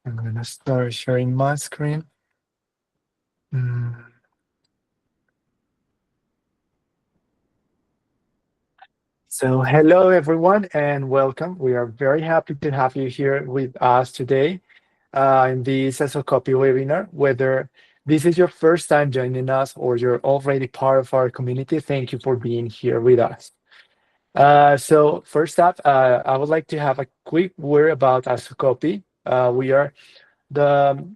I'm gonna start sharing my screen. Mm. So, hello everyone and welcome. We are very happy to have you here with us today in this Copy webinar. Whether this is your first time joining us or you're already part of our community, thank you for being here with us. So first up, I would like to have a quick word about Asocopy. We are the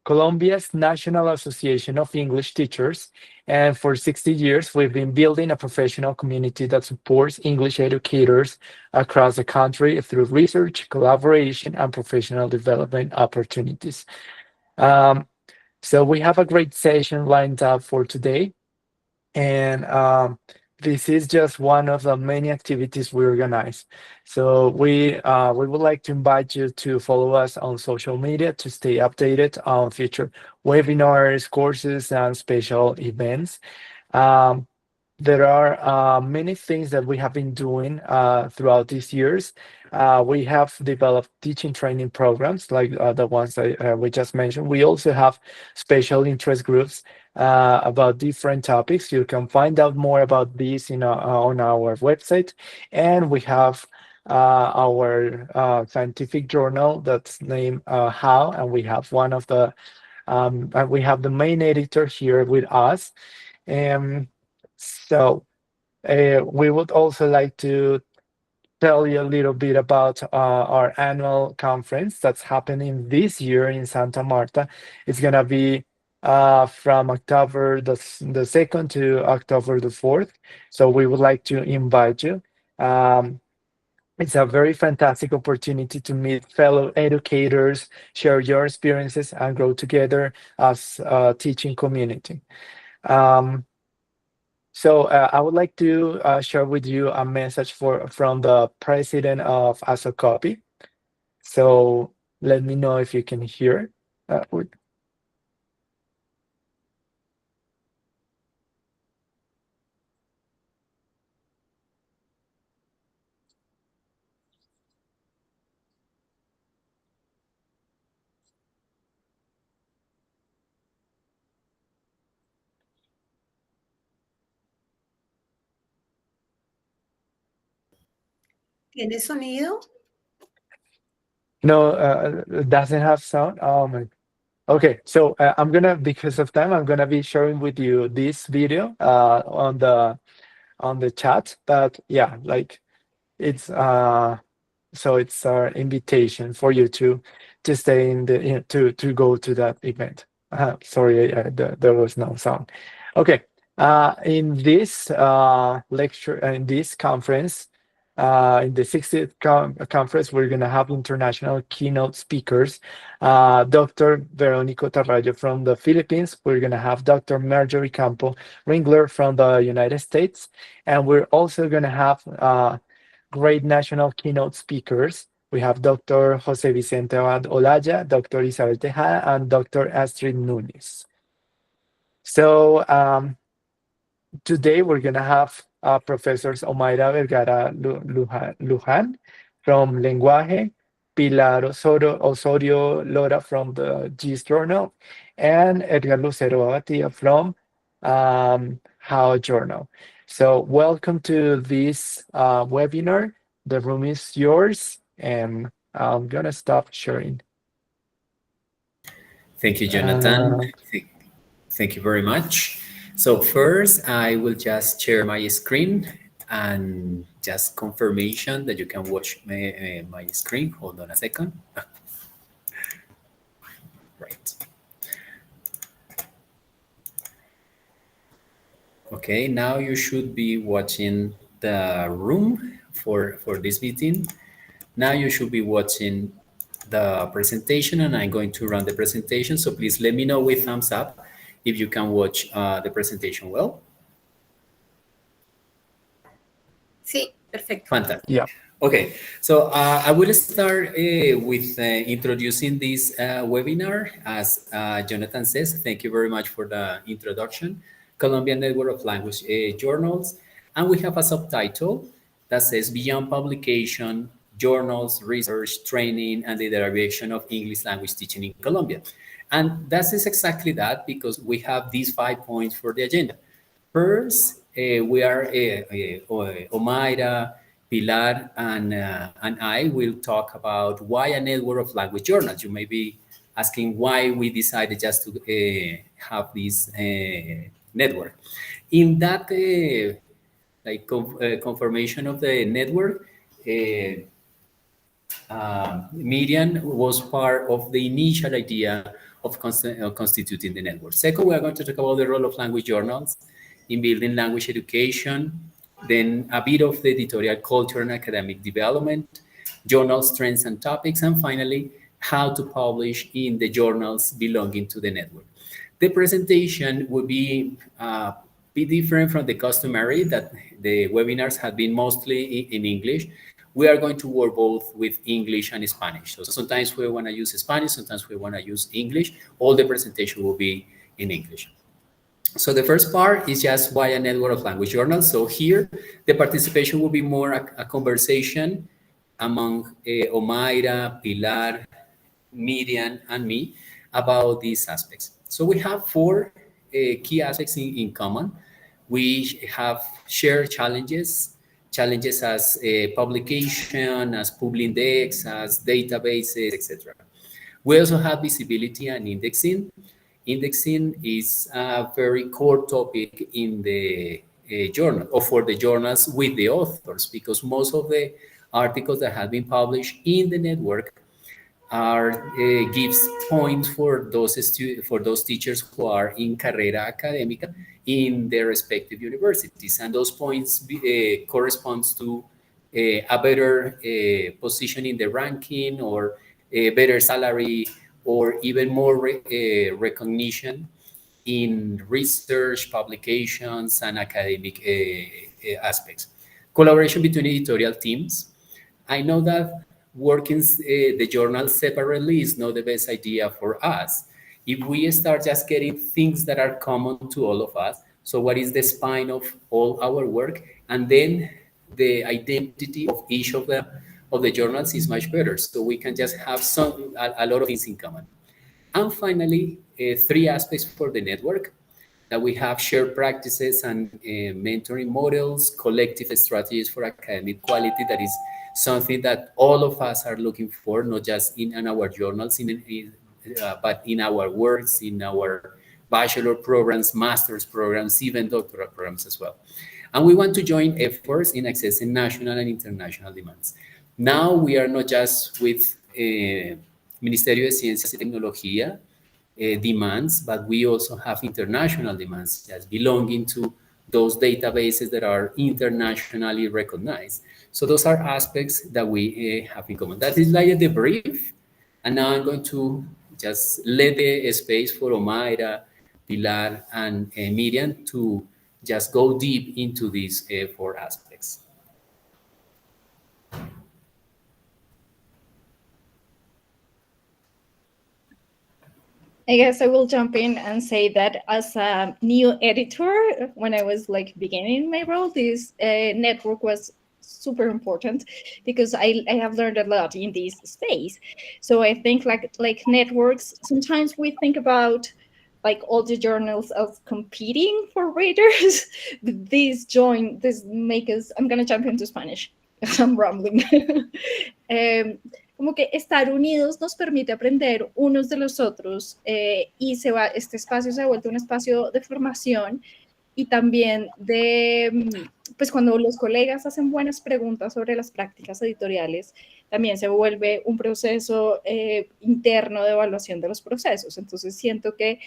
Colombia's National Association of English Teachers, and for 60 years, we've been building a professional community that supports English educators across the country through research, collaboration, and professional development opportunities. Um, so we have a great session lined up for today. And this is just one of the many activities we organize. So we would like to invite you to follow us on social media to stay updated on future webinars, courses, and special events. Um, there are many things that we have been doing throughout these years. We have developed teaching training programs like the ones that we just mentioned. We also have special interest groups about different topics. You can find out more about these on our website. And we have our scientific journal that's named How, and we have and we have the main editor here with us. Um, so we would also like to tell you a little bit about our annual conference that's happening this year in Santa Marta. It's gonna be from October the 2nd to October the 4th. So we would like to invite you. Um, it's a very fantastic opportunity to meet fellow educators, share your experiences, and grow together as a teaching community. Um, so I would like to share with you a message from the president of Asocopy. So let me know if you can hear. ¿Tiene sonido? No, it doesn't have sound. Oh my. Okay, so because of time, I'm gonna be sharing with you this video on the chat. But yeah, like it's so it's our invitation for you to stay in the to go to that event. Sorry, there was no sound. Okay, in this lecture, in this conference, in the 60th conference, we're gonna have international keynote speakers. Dr. Veronico Tarrayo from the Philippines. We're gonna have Dr. Marjorie Campo Ringler from the United States, and we're also gonna have great national keynote speakers. We have Dr. Jose Vicente Abad Olaya, Dr. Isabel Tejada, and Dr. Astrid Nunes. So today we're going to have Professors Omaira Vergara Luján from Lenguaje, Pilar Osorio Lora from the GIS Journal, and Edgar Lucero Abatia from How Journal. So welcome to this webinar. The room is yours, and I'm going to stop sharing. Thank you, Jonathan. Thank you very much. So first, I will just share my screen and just confirmation that you can watch my screen. Hold on a second. Right. Okay, now you should be watching the room for this meeting. Now you should be watching the presentation, and I'm going to run the presentation. So please let me know with thumbs up if you can watch the presentation well. Sí, perfecto. Fantastic. Yeah. Okay, so I will start with introducing this webinar. As Jonathan says, thank you very much for the introduction. Colombian Network of Language Journals. And we have a subtitle that says Beyond Publication, journals, research, training, and the direction of English language teaching in Colombia. And that is exactly that, because we have these 5 points for the agenda. First, we are Omaira, Pilar, and I will talk about why a network of language journals. You may be asking why we decided just to have this network. In that confirmation of the network, Miriam was part of the initial idea of constituting the network. Second, we are going to talk about the role of language journals in building language education, then a bit of the editorial culture and academic development, journal strengths and topics, and finally, how to publish in the journals belonging to the network. The presentation will be different from the customary that the webinars have been mostly in English. We are going to work both with English and Spanish. So sometimes we want to use Spanish, sometimes we want to use English. All the presentation will be in English. So the first part is just why a network of language journals. So here, the participation will be more a conversation among Omaira, Pilar, Miriam, and me about these aspects. So we have 4 key aspects in common. We have shared challenges as publication, as PubLindex, as databases, etc. We also have visibility and indexing. Indexing is a very core topic in the journal, or for the journals with the authors, because most of the articles that have been published in the network gives points for those teachers who are in carrera académica in their respective universities, and those points corresponds to a better position in the ranking, or a better salary, or even more recognition in research, publications, and academic aspects. Collaboration between editorial teams. I know that working the journal separately is not the best idea for us. If we start just getting things that are common to all of us, so what is the spine of all our work, and then the identity of each of the journals is much better. So we can just have a lot of things in common. And finally, 3 aspects for the network, that we have shared practices and mentoring models, collective strategies for academic quality. That is something that all of us are looking for, not just in our journals, but in our works, in our bachelor programs, master's programs, even doctoral programs as well. And we want to join efforts in accessing national and international demands. Now we are not just with Ministerio de Ciencias y Tecnología demands, but we also have international demands just belonging to those databases that are internationally recognized. So those are aspects that we have in common. That is like the brief. And now I'm going to just let the space for Omaira, Pilar, and Miriam to just go deep into these 4 aspects. I guess I will jump in and say that as a new editor, when I was beginning my role, this network was super important, because I have learned a lot in this space. So I think like networks, sometimes we think about all the journals as competing for readers. These make us, I'm going to jump into Spanish. I'm rambling. Como que estar unidos nos permite aprender unos de los otros, y este espacio se ha vuelto un espacio de formación y también pues cuando los colegas hacen buenas preguntas sobre las prácticas editoriales, también se vuelve un proceso interno de evaluación de los procesos. Entonces siento que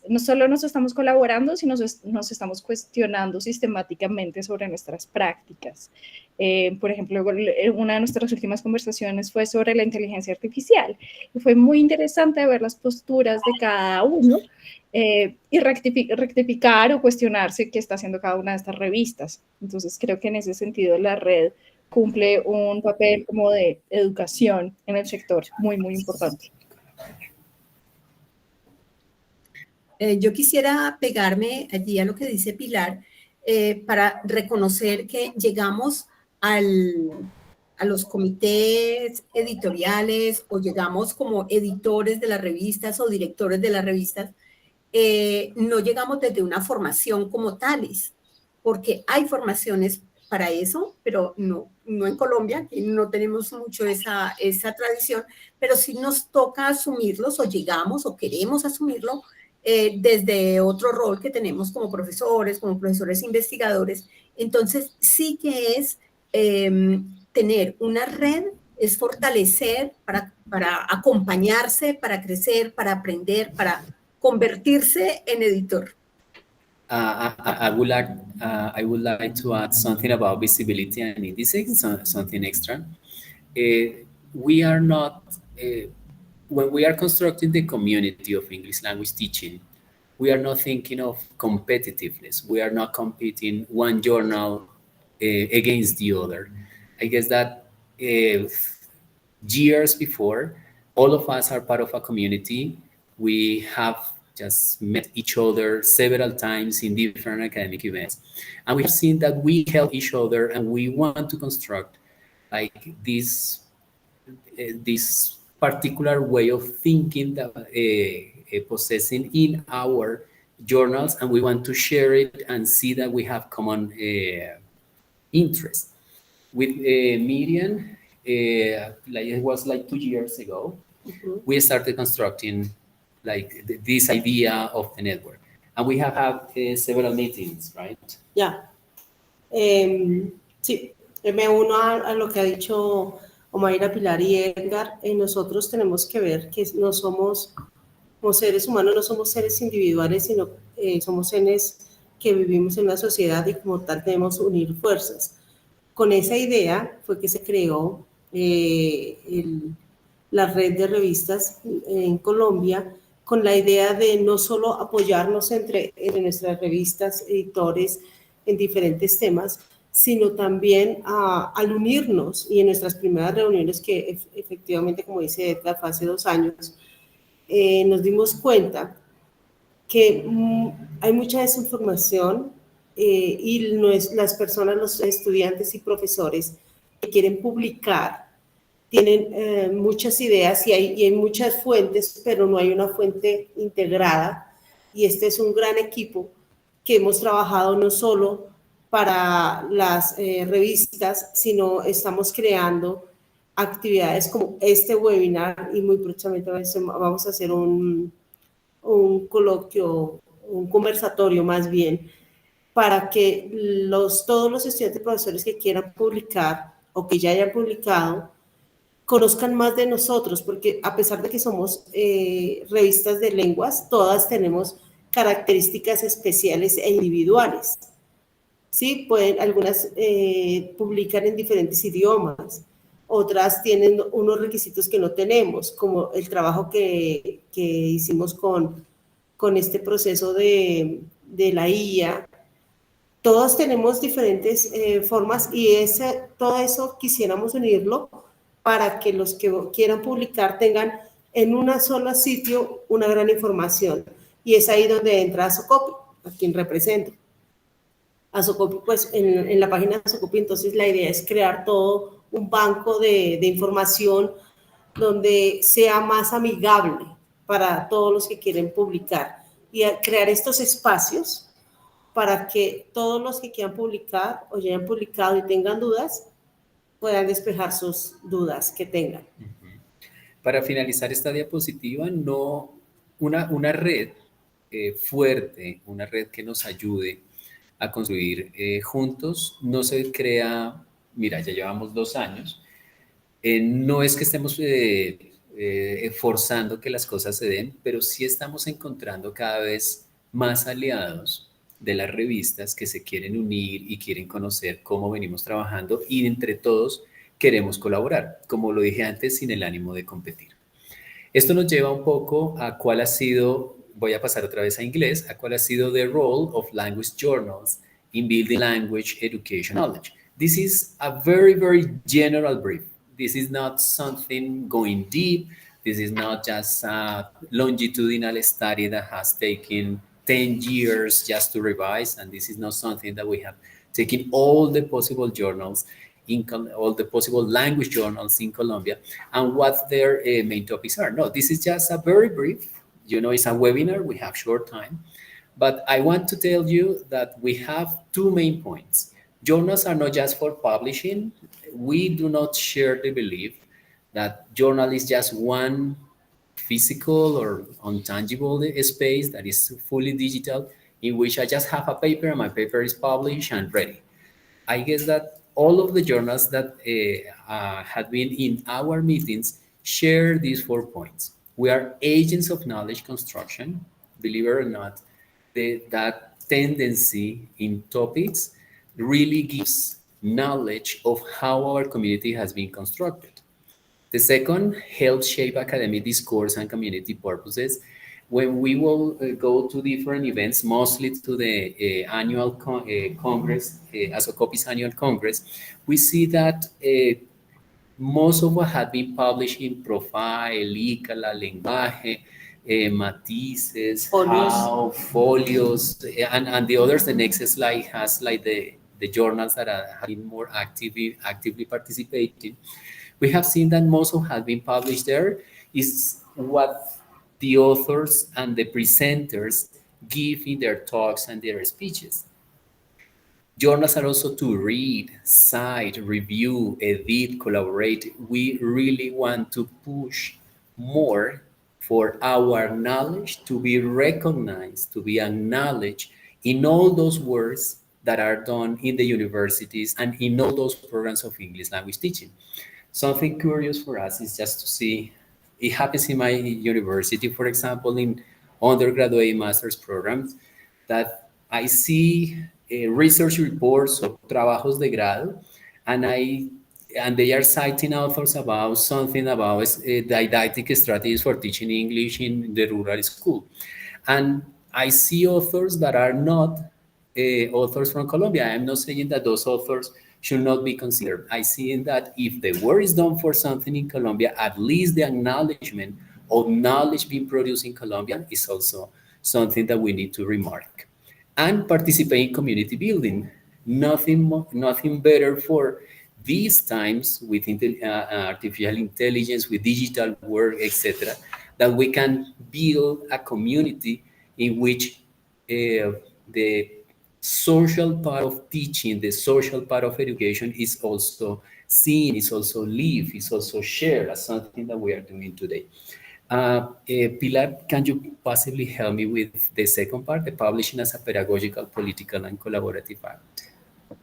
no solo nos estamos colaborando, sino nos estamos cuestionando sistemáticamente sobre nuestras prácticas. Por ejemplo, una de nuestras últimas conversaciones fue sobre la inteligencia artificial, y fue muy interesante ver las posturas de cada uno y rectificar o cuestionarse qué está haciendo cada una de estas revistas. Entonces creo que en ese sentido la red cumple un papel como de educación en el sector muy, muy importante. Yo quisiera pegarme allí a lo que dice Pilar para reconocer que llegamos al a los comités editoriales o llegamos como editores de las revistas o directores de las revistas, no llegamos desde una formación como tales, porque hay formaciones para eso, pero no en Colombia, que no tenemos mucho esa tradición, pero sí nos toca asumirlos o llegamos o queremos asumirlo desde otro rol que tenemos como profesores investigadores. Entonces sí que es tener una red, es fortalecer para acompañarse, para crecer, para aprender, para convertirse en editor. I would like to add something about visibility and indices, something extra. We are not, when we are constructing the community of English language teaching, we are not thinking of competitiveness. We are not competing one journal against the other. I guess that years before, all of us are part of a community. We have just met each other several times in different academic events. And we have seen that we help each other and we want to construct like this particular way of thinking that possessing in our journals, and we want to share it and see that we have common interest. With Miriam, like it was like 2 years ago, we started constructing like this idea of the network, and we have had several meetings, right? Ya. Sí, me uno a lo que ha dicho Omaira, Pilar y Edgar. Nosotros tenemos que ver que no somos, como seres humanos, no somos seres individuales, sino somos seres que vivimos en una sociedad y como tal debemos unir fuerzas. Con esa idea fue que se creó la red de revistas en Colombia, con la idea de no solo apoyarnos entre nuestras revistas, editores, en diferentes temas, sino también al unirnos, y en nuestras primeras reuniones, que efectivamente, como dice Edgar, fue hace 2 años, nos dimos cuenta que hay mucha desinformación y las personas, los estudiantes y profesores que quieren publicar, tienen muchas ideas y hay muchas fuentes, pero no hay una fuente integrada, y este es un gran equipo que hemos trabajado no solo para las revistas, sino estamos creando actividades como este webinar, y muy próximamente vamos a hacer un coloquio, un conversatorio más bien, para que todos los estudiantes y profesores que quieran publicar o que ya hayan publicado conozcan más de nosotros, porque a pesar de que somos revistas de lenguas, todas tenemos características especiales e individuales. Sí, algunas publican en diferentes idiomas, otras tienen unos requisitos que no tenemos, como el trabajo que hicimos con este proceso de la IA. Todos tenemos diferentes formas, y todo eso quisiéramos unirlo para que los que quieran publicar tengan en un solo sitio una gran información. Y es ahí donde entra Asocopi, a quien represento. Asocopi, pues en la página de Asocopi, entonces la idea es crear todo un banco de información donde sea más amigable para todos los que quieren publicar, y crear estos espacios para que todos los que quieran publicar o ya hayan publicado y tengan dudas, puedan despejar sus dudas que tengan. Para finalizar esta diapositiva, una red fuerte, una red que nos ayude a construir juntos, no se crea, mira, ya llevamos 2 años, no es que estemos forzando que las cosas se den, pero sí estamos encontrando cada vez más aliados de las revistas que se quieren unir y quieren conocer cómo venimos trabajando, y entre todos queremos colaborar, como lo dije antes, sin el ánimo de competir. Esto nos lleva un poco a cuál ha sido, voy a pasar otra vez a inglés, a cuál ha sido the role of language journals in building language education knowledge. This is a very, very general brief. This is not something going deep. This is not just a longitudinal study that has taken 10 years just to revise, and this is not something that we have taken all the possible journals all the possible language journals in Colombia and what their main topics are. No, this is just a very brief, it's a webinar, we have short time, but I want to tell you that we have two main points. Journals are not just for publishing. We do not share the belief that journal is just one physical or intangible space that is fully digital, in which I just have a paper and my paper is published and ready. I guess that all of the journals that have been in our meetings share these 4 points. We are agents of knowledge construction. Believe it or not, that tendency in topics really gives knowledge of how our community has been constructed. The second helps shape academic discourse and community purposes. When we will go to different events, mostly to the annual Congress, ASOCOPI's annual Congress, we see that most of what had been published in Profile, ICALA, Lenguaje, Matices, How, Folios, and the others, the next slide has like the journals that have been more actively participating. We have seen that most of what has been published there is what the authors and the presenters give in their talks and their speeches. Journals are also to read, cite, review, edit, collaborate. We really want to push more for our knowledge to be recognized, to be acknowledged in all those works that are done in the universities and in all those programs of English language teaching. Something curious for us is just to see, it happens in my university, for example, in undergraduate master's programs, that I see research reports of trabajos de grado, and they are citing authors about something about didactic strategies for teaching English in the rural school. And I see authors that are not authors from Colombia. I'm not saying that those authors should not be considered. I see in that if the work is done for something in Colombia, at least the acknowledgement of knowledge being produced in Colombia is also something that we need to remark. And participate in community building. Nothing better for these times with artificial intelligence, with digital work, etc., that we can build a community in which the social part of teaching, the social part of education is also seen, is also lived, is also shared as something that we are doing today. Pilar, can you possibly help me with the second part, the publishing as a pedagogical, political, and collaborative act?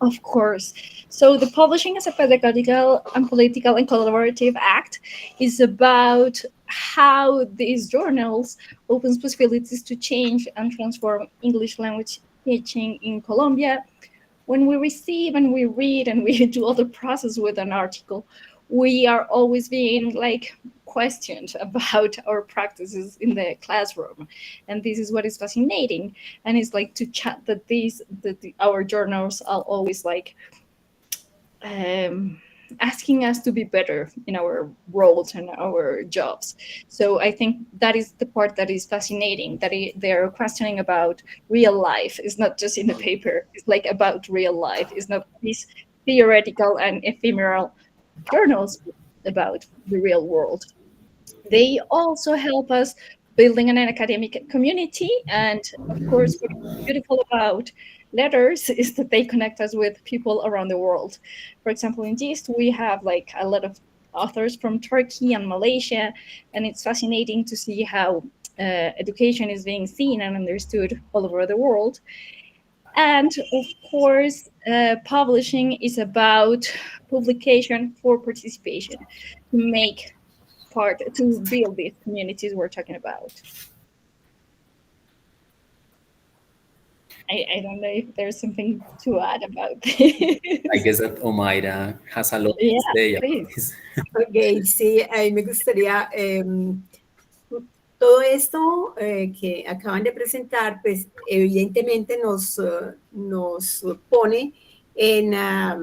Of course. So the Publishing as a Pedagogical and Political and Collaborative Act is about how these journals opens possibilities to change and transform English language teaching in Colombia. When we receive and we read and we do all the process with an article, we are always being questioned about our practices in the classroom, and this is what is fascinating. And it's to chat that our journals are always asking us to be better in our roles and our jobs. So I think that is the part that is fascinating, that they're questioning about real life. It's not just in the paper, it's about real life. It's not these theoretical and ephemeral journals about the real world. They also help us building an academic community. And of course, what's beautiful about letters is that they connect us with people around the world. For example, in GIST, we have a lot of authors from Turkey and Malaysia, and it's fascinating to see how education is being seen and understood all over the world. And of course, publishing is about publication for participation, to build these communities we're talking about. I don't know if there's something to add about this. I guess that Omaira has a lot to say about this. Ok, sí, a mí me gustaría, todo esto que acaban de presentar, pues evidentemente nos pone en la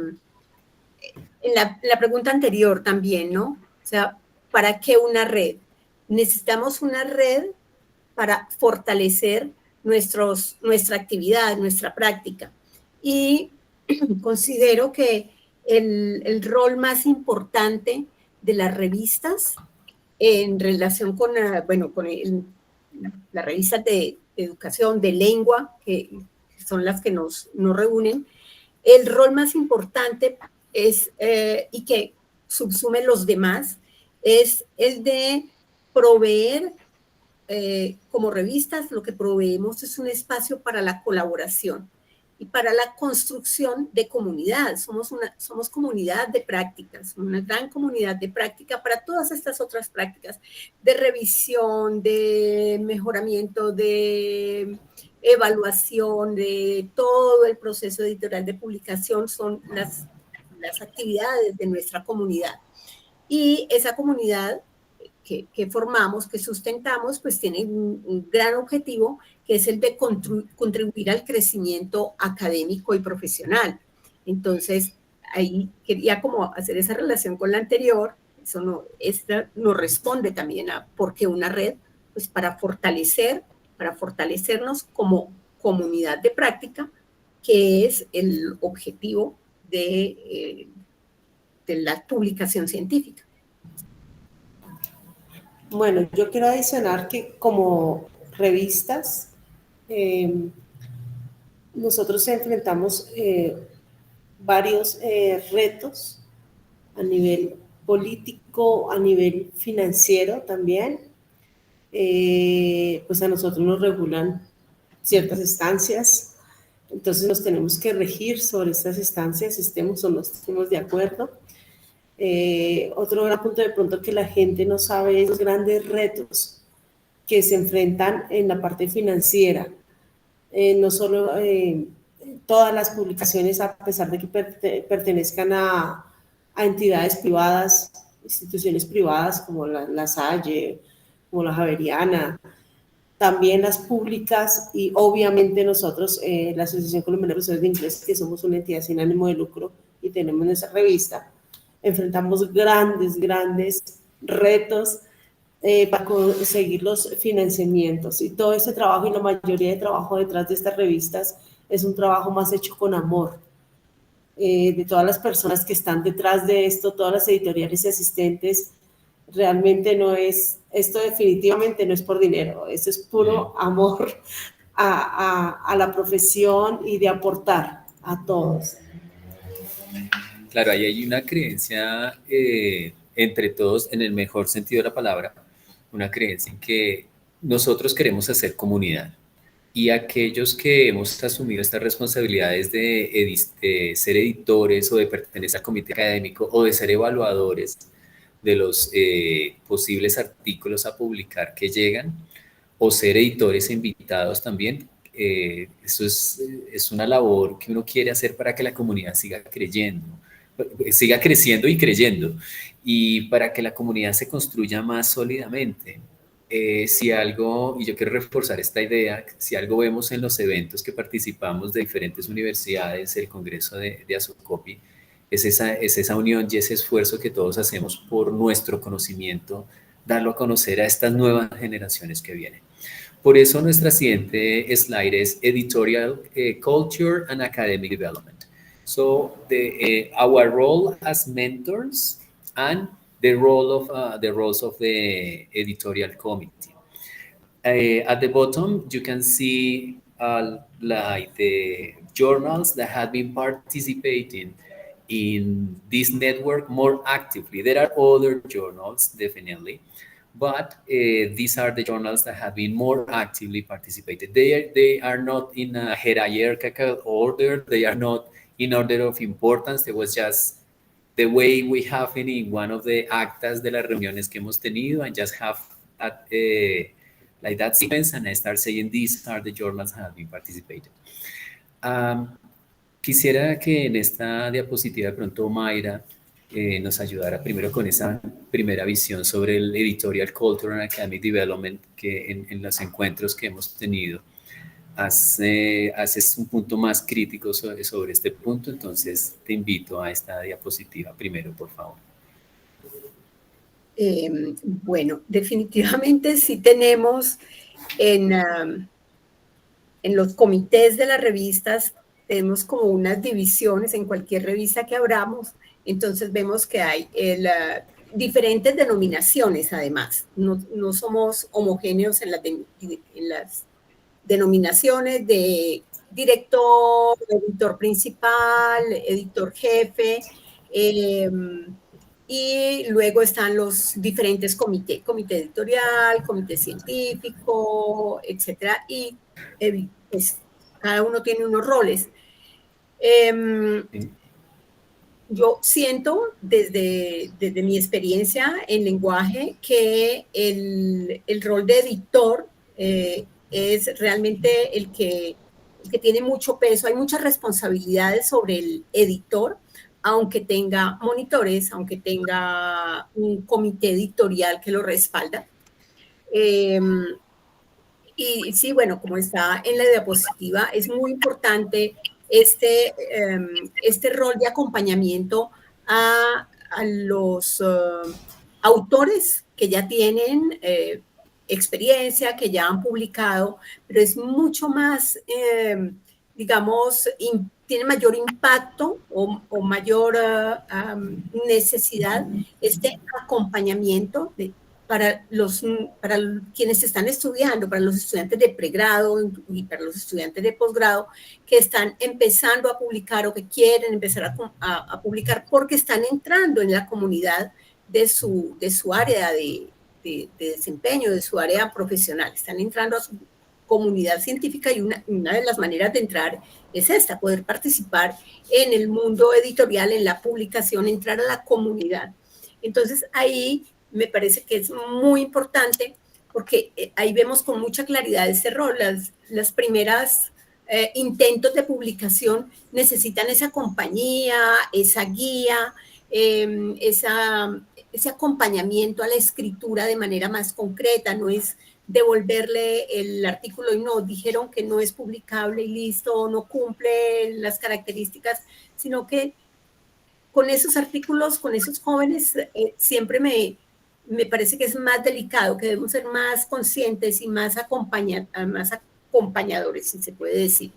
pregunta anterior también, ¿no? O sea, ¿para qué una red? Necesitamos una red para fortalecer nuestra actividad, nuestra práctica. Y considero que el rol más importante de las revistas en relación con, las revistas de educación, de lengua, que son las que nos reúnen. El rol más importante es, y que subsume los demás, es el de proveer, como revistas, lo que proveemos es un espacio para la colaboración y para la construcción de comunidad. Somos comunidad de prácticas, una gran comunidad de práctica para todas estas otras prácticas de revisión, de mejoramiento, de evaluación, de todo el proceso editorial de publicación, son las actividades de nuestra comunidad. Y esa comunidad que formamos, que sustentamos, pues tiene un gran objetivo, que es el de contribuir al crecimiento académico y profesional. Entonces, ahí quería como hacer esa relación con la anterior. Esta nos responde también a por qué una red, pues para fortalecernos como comunidad de práctica, que es el objetivo de la publicación científica. Bueno, yo quiero adicionar que como revistas, nosotros enfrentamos varios retos a nivel político, a nivel financiero también. Pues a nosotros nos regulan ciertas instancias, entonces nos tenemos que regir sobre estas instancias, estemos o no estemos de acuerdo. Otro gran punto de pronto que la gente no sabe es los grandes retos que se enfrentan en la parte financiera. No solo todas las publicaciones, a pesar de que pertenezcan a entidades privadas, instituciones privadas como la Salle, como la Javeriana, también las públicas y obviamente nosotros, la Asociación Colombiana de Profesores de Inglés, que somos una entidad sin ánimo de lucro y tenemos nuestra revista, enfrentamos grandes retos para conseguir los financiamientos, y todo ese trabajo y la mayoría de trabajo detrás de estas revistas es un trabajo más hecho con amor, de todas las personas que están detrás de esto, todas las editoriales y asistentes. Realmente esto definitivamente no es por dinero, esto es puro amor a la profesión y de aportar a todos. Claro, ahí hay una creencia entre todos, en el mejor sentido de la palabra, una creencia en que nosotros queremos hacer comunidad, y aquellos que hemos asumido estas responsabilidades de ser editores o de pertenecer al comité académico o de ser evaluadores de los posibles artículos a publicar que llegan, o ser editores invitados también, eso es una labor que uno quiere hacer para que la comunidad siga creciendo y creyendo, y para que la comunidad se construya más sólidamente. Si algo, y yo quiero reforzar esta idea, si algo vemos en los eventos que participamos de diferentes universidades, el Congreso de Asocopi, es esa unión y ese esfuerzo que todos hacemos por nuestro conocimiento, darlo a conocer a estas nuevas generaciones que vienen. Por eso nuestra siguiente slide es Editorial Culture and Academic Development. So our role as mentors and the roles of the editorial committee. At the bottom, you can see like the journals that have been participating in this network more actively. There are other journals, definitely, but these are the journals that have been more actively participated. They are not in a hierarchical order. They are not in order of importance. It was just the way we have in one of the actas de las reuniones que hemos tenido, and just have like that sequence, and I start saying these are the journals that have been participated. Quisiera que en esta diapositiva de pronto Mayra nos ayudara primero con esa primera visión sobre el Editorial Culture and Academic Development, que en los encuentros que hemos tenido haces un punto más crítico sobre este punto. Entonces te invito a esta diapositiva primero, por favor. Bueno, definitivamente sí tenemos en los comités de las revistas tenemos como unas divisiones en cualquier revista que abramos, entonces vemos que hay diferentes denominaciones además, no somos homogéneos en las denominaciones de director, editor principal, editor jefe, y luego están los diferentes comités, comité editorial, comité científico, etcétera, y pues, cada uno tiene unos roles. Yo siento desde mi experiencia en lenguaje que el rol de editor es realmente el que tiene mucho peso. Hay muchas responsabilidades sobre el editor, aunque tenga monitores, aunque tenga un comité editorial que lo respalda. Y sí, bueno, como está en la diapositiva, es muy importante este rol de acompañamiento a los autores que ya tienen experiencia, que ya han publicado, pero es mucho más, digamos, tiene mayor impacto o mayor necesidad este acompañamiento para quienes están estudiando, para los estudiantes de pregrado y para los estudiantes de posgrado que están empezando a publicar o que quieren empezar a publicar porque están entrando en la comunidad de su área de desempeño, de su área profesional. Están entrando a su comunidad científica y una de las maneras de entrar es esta, poder participar en el mundo editorial, en la publicación, entrar a la comunidad. Entonces ahí me parece que es muy importante porque ahí vemos con mucha claridad ese rol. Las primeras intentos de publicación necesitan esa compañía, esa guía, ese acompañamiento a la escritura de manera más concreta. No es devolverle el artículo y no, dijeron que no es publicable y listo, no cumple las características, sino que con esos artículos, con esos jóvenes, siempre me parece que es más delicado, que debemos ser más conscientes y más acompañadores, si se puede decir.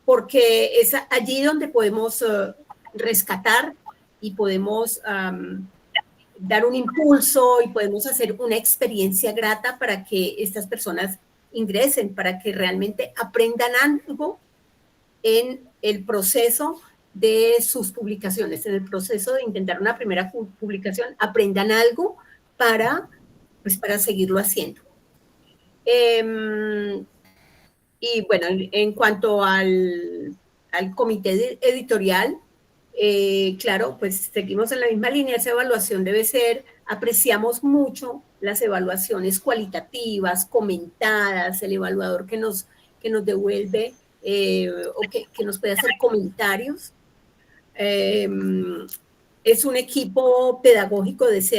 Porque es allí donde podemos rescatar y podemos dar un impulso y podemos hacer una experiencia grata para que estas personas ingresen, para que realmente aprendan algo en el proceso de sus publicaciones, en el proceso de intentar una primera publicación, aprendan algo para seguirlo haciendo. Y bueno, en cuanto al comité editorial, claro, pues seguimos en la misma línea, esa evaluación debe ser, apreciamos mucho las evaluaciones cualitativas, comentadas, el evaluador que nos devuelve o que nos puede hacer comentarios. Es un equipo pedagógico, es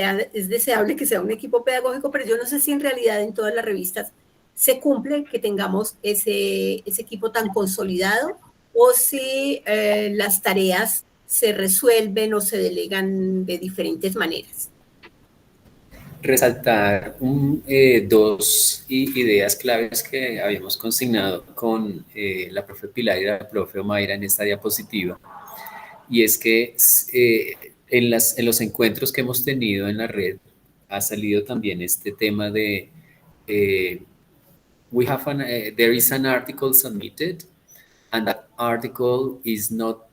deseable que sea un equipo pedagógico, pero yo no sé si en realidad en todas las revistas se cumple que tengamos ese equipo tan consolidado o si las tareas se resuelven o se delegan de diferentes maneras. Resaltar dos ideas claves que habíamos consignado con la profe Pilar y la profe Omaira en esta diapositiva. Y es que en los encuentros que hemos tenido en la red ha salido también este tema de there is an article submitted and that article is not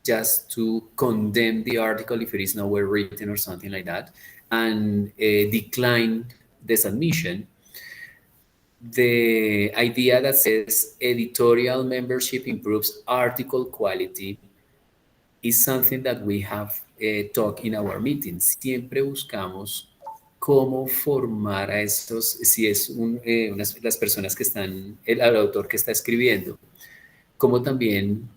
just to condemn the article if it is nowhere written or something like that and decline the submission. The idea that says editorial membership improves article quality is something that we have talked in our meetings. Siempre buscamos cómo formar a estos, si es las personas que están, el autor que está escribiendo, cómo también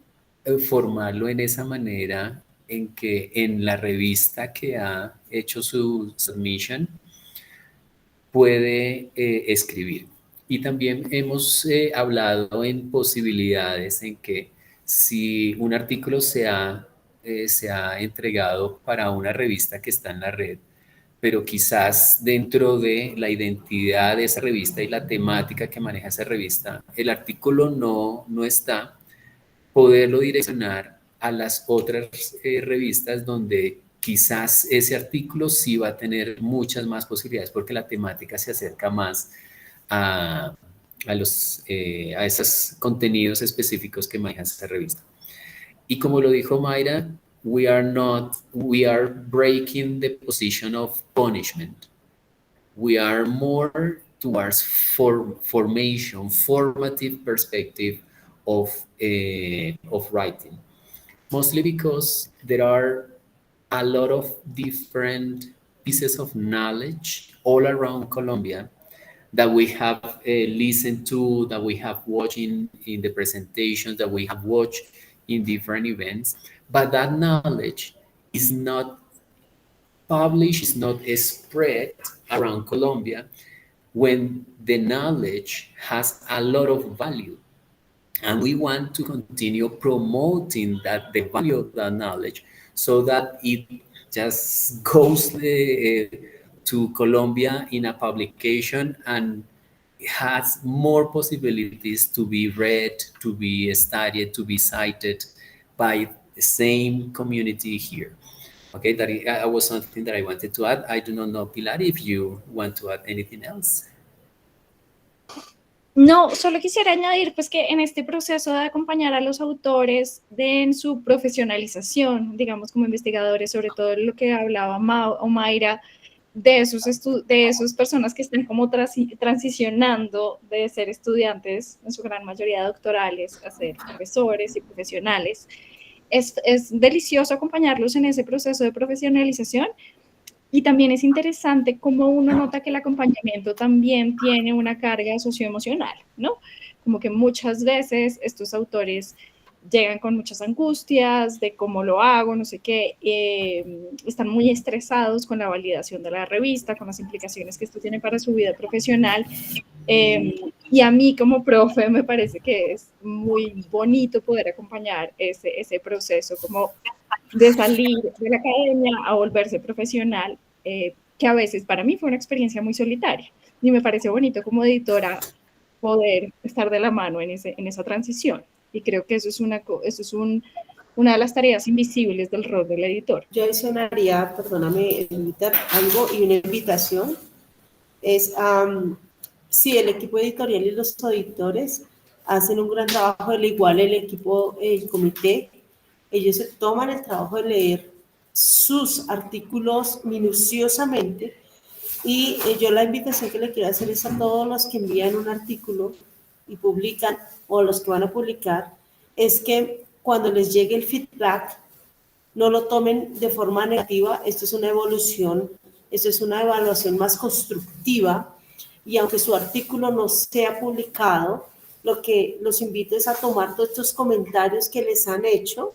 formarlo en esa manera en que en la revista que ha hecho su submission puede escribir. Y también hemos hablado en posibilidades en que si un artículo se ha entregado para una revista que está en la red, pero quizás dentro de la identidad de esa revista y la temática que maneja esa revista, el artículo no está, poderlo direccionar a las otras revistas donde quizás ese artículo sí va a tener muchas más posibilidades porque la temática se acerca más a esos contenidos específicos que maneja esta revista. Y como lo dijo Mayra, we are breaking the position of punishment. We are more towards formation, formative perspective of writing. Mostly because there are a lot of different pieces of knowledge all around Colombia that we have listened to, that we have watched in the presentations, that we have watched in different events. But that knowledge is not published, is not spread around Colombia when the knowledge has a lot of value. And we want to continue promoting that, the value of that knowledge, so that it just goes to Colombia in a publication and has more possibilities to be read, to be studied, to be cited by the same community here. Okay, that was something that I wanted to add. I do not know, Pilar, if you want to add anything else. No, solo quisiera añadir pues que en este proceso de acompañar a los autores en su profesionalización, digamos como investigadores, sobre todo lo que hablaba Mayra, de esas personas que están como transicionando de ser estudiantes, en su gran mayoría doctorales, a ser profesores y profesionales. Es delicioso acompañarlos en ese proceso de profesionalización. Y también es interesante cómo uno nota que el acompañamiento también tiene una carga socioemocional, ¿no? Como que muchas veces estos autores llegan con muchas angustias de cómo lo hago, no sé qué, están muy estresados con la validación de la revista, con las implicaciones que esto tiene para su vida profesional. Y a mí como profe me parece que es muy bonito poder acompañar ese proceso como de salir de la academia a volverse profesional, que a veces para mí fue una experiencia muy solitaria. Y me parece bonito como editora poder estar de la mano en esa transición. Y creo que eso es una de las tareas invisibles del rol del editor. Yo adicionaría, perdóname, algo y una invitación. Es, sí, el equipo editorial y los editores hacen un gran trabajo, al igual el equipo, el comité. Ellos se toman el trabajo de leer sus artículos minuciosamente y yo la invitación que le quiero hacer es a todos los que envían un artículo y publican o los que van a publicar, es que cuando les llegue el feedback no lo tomen de forma negativa. Esto es una evolución, esto es una evaluación más constructiva y aunque su artículo no sea publicado, lo que los invito es a tomar todos estos comentarios que les han hecho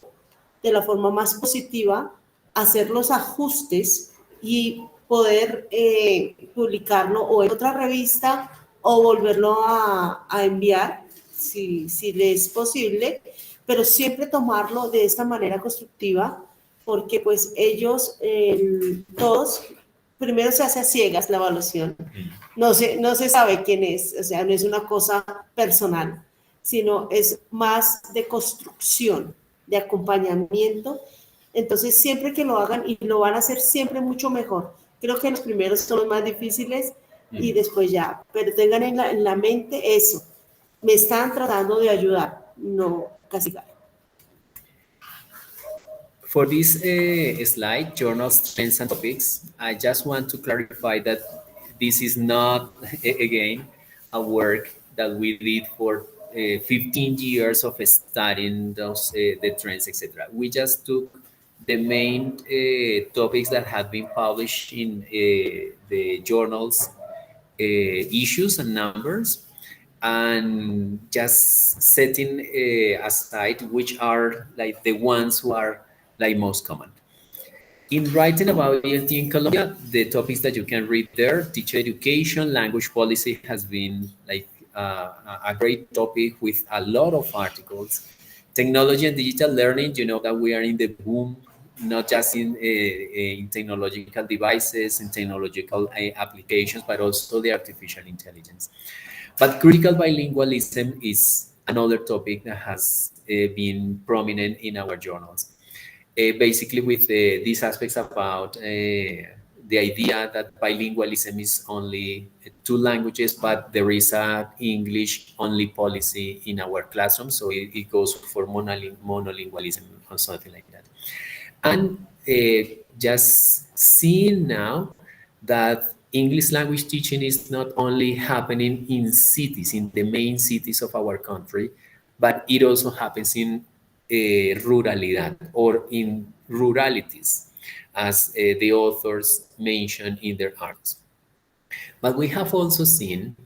de la forma más positiva, hacer los ajustes y poder publicarlo o en otra revista o volverlo a enviar si les es posible, pero siempre tomarlo de esta manera constructiva porque pues ellos todos, primero se hace a ciegas la evaluación, no se sabe quién es, o sea, no es una cosa personal, sino es más de construcción, de acompañamiento. Entonces siempre que lo hagan y lo van a hacer siempre mucho mejor. Creo que los primeros son los más difíciles y después ya, pero tengan en la mente eso, me están tratando de ayudar, no castigar. For this slide, journal strengths and topics, I just want to clarify that this is not, again, a work that we did for 15 years of studying those the trends, etc. We just took the main topics that have been published in the journals, issues and numbers, and just setting aside which are like the ones who are like most common. In writing about ELT in Colombia, the topics that you can read there, teacher education, language policy has been like a great topic with a lot of articles. Technology and digital learning, you know that we are in the boom, not just in technological devices and technological applications, but also the artificial intelligence. But critical bilingualism is another topic that has been prominent in our journals. Basically with these aspects about the idea that bilingualism is only 2 languages, but there is a English-only policy in our classroom, so it goes for monolingualism or something like that. And just seeing now that English language teaching is not only happening in cities, in the main cities of our country, but it also happens in ruralidad or in ruralities, as the authors mention in their arts. But we have also seen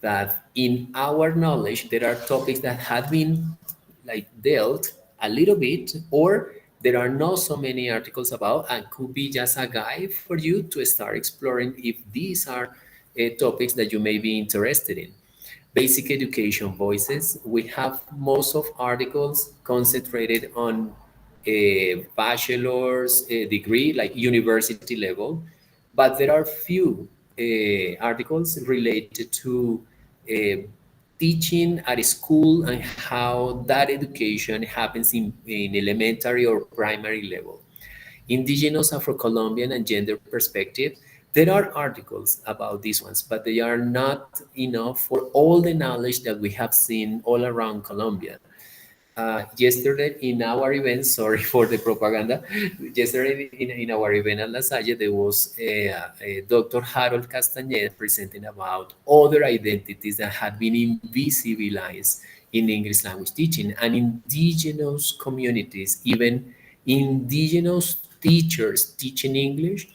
that in our knowledge, there are topics that have been like dealt a little bit, or there are not so many articles about, and could be just a guide for you to start exploring if these are topics that you may be interested in. Basic education voices, we have most of articles concentrated on a bachelor's degree, like university level, but there are few articles related to teaching at a school and how that education happens in elementary or primary level. Indigenous, Afro-Colombian, and gender perspective, there are articles about these ones, but they are not enough for all the knowledge that we have seen all around Colombia. Yesterday in our event, sorry for the propaganda, yesterday in our event at La Salle, there was Dr. Harold Castañeda presenting about other identities that had been invisibilized in English language teaching, and indigenous communities, even indigenous teachers teaching English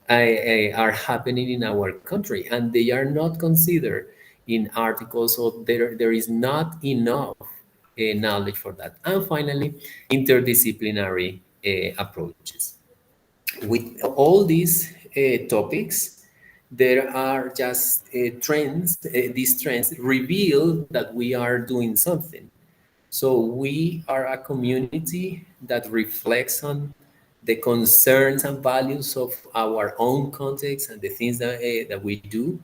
are happening in our country, and they are not considered in articles, so there is not enough knowledge for that. And finally, interdisciplinary approaches. With all these topics, there are just trends. These trends reveal that we are doing something. So we are a community that reflects on the concerns and values of our own context and the things that we do,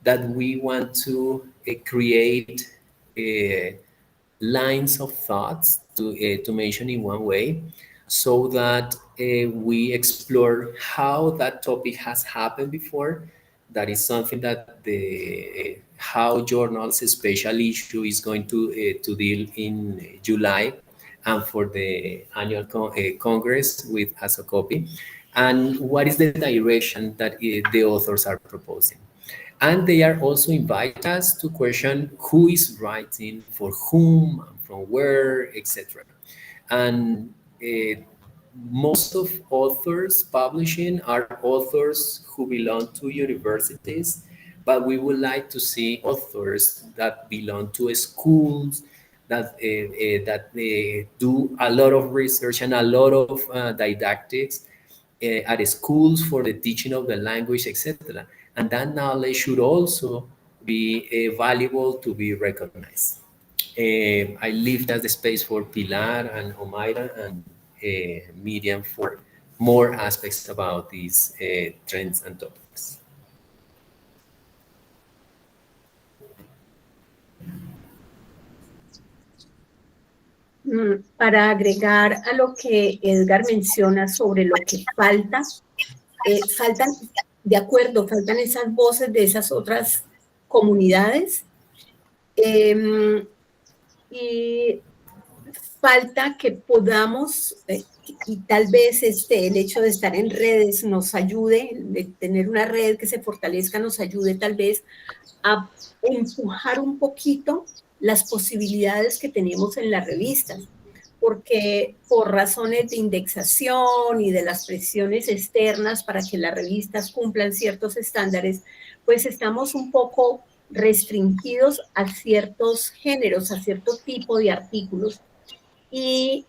that we want to create lines of thoughts, to mention in one way, so that we explore how that topic has happened before. That is something that the how journals special issue is going to deal in July, and for the annual Congress with ASOCOPI, and what is the direction that the authors are proposing. And they are also invite us to question who is writing, for whom, from where, etc. And most of authors publishing are authors who belong to universities, but we would like to see authors that belong to schools, that do a lot of research and a lot of didactics at schools for the teaching of the language, etc. And that knowledge should also be valuable to be recognized. I leave that the space for Pilar and Omaira and Miriam for more aspects about these trends and topics. Para agregar a lo que Edgar menciona sobre lo que falta, faltan, de acuerdo, faltan esas voces de esas otras comunidades, y falta que podamos, y tal vez el hecho de estar en redes nos ayude, de tener una red que se fortalezca nos ayude tal vez a empujar un poquito las posibilidades que tenemos en las revistas, porque por razones de indexación y de las presiones externas para que las revistas cumplan ciertos estándares, pues estamos un poco restringidos a ciertos géneros, a cierto tipo de artículos. Y